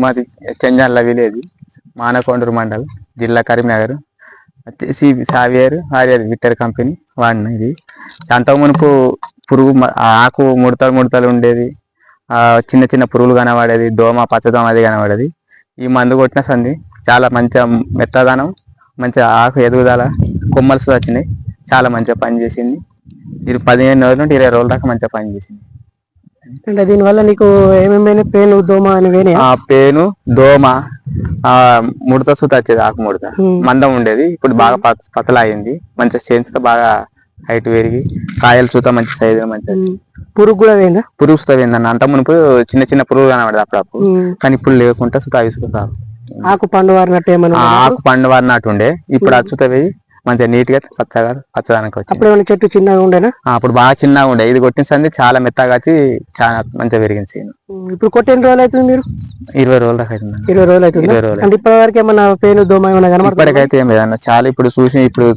మాది చెంజాన్ల విలేజ్, మానకొండూరు మండల్, జిల్లా కరీంనగర్. వచ్చేసి సావియర్ ఆర్యర్ విక్టర్ కంపెనీ వాడిన ఇది. అంతకు మునుపు పురుగు ఆకు ముడతలు ఉండేది, చిన్న చిన్న పురుగులు కనబడేది, దోమ పచ్చదోమ అది కనబడేది. ఈ మందు కొట్టిన సంది చాలా మంచిగా మెత్తదనం, మంచిగా ఆకు ఎదుగుదల, కొమ్మల్స్ వచ్చినాయి, చాలా మంచిగా పనిచేసింది. ఇది 15 రోజుల నుండి 20 రోజుల దాకా మంచిగా పనిచేసింది. అంటే దీనివల్ల నీకు ఏమేమైనా పేను దోమ అని పేను దోమ, ముడత సూత వచ్చేది, ఆకు ముడత మందం ఉండేది, ఇప్పుడు బాగా పతలా అయింది. మంచిగా చేంచుతో బాగా హైట్ పెరిగి కాయలు సూత మంచి సైజు మంచిగా పురుగు కూడా పోయిందా? పురుగు సూత పోయిందన్న. అంత మునుపు చిన్న చిన్న పురుగు కనబడదు అప్పుడప్పుడు, కానీ ఇప్పుడు లేకుండా సూత అవి సూత ఆకు పండు వారినట్టు ఏమన్నా ఆకు పండు వారినట్టు ఉండే, ఇప్పుడు అచ్చుత పోయి మంచిగా నీట్ గా పచ్చదానికి వచ్చింది. అప్పుడు చెట్టు చిన్నగా ఉండేనా? అప్పుడు బాగా చిన్నగా ఉండే, ఇది కొట్టిన సంది చాలా మెత్తగా వచ్చి చాలా మంచిగా పెరిగింది. ఇప్పుడు కొట్టి ఎన్ని రోజులు అవుతుంది మీరు? 20 రోజుల దాకా అవుతుంది. 20 రోజులు అవుతుంది. అంటే ఇప్పటి వరకు ఏమన్నా పేను దోమ ఏమైనా కనబడుతుంది? ఇప్పటికైతే ఏం లేదన్న, చాలా ఇప్పుడు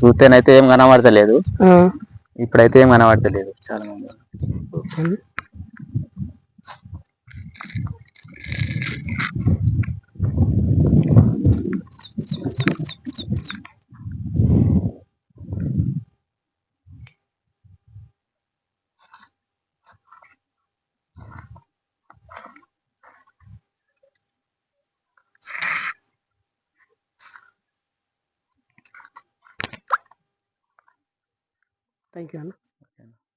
చూస్తేనైతే ఏం కనబడతలేదు, ఇప్పుడైతే ఏం కనబడతలేదు చాలా మంది. థ్యాంక్ యూ అన్న.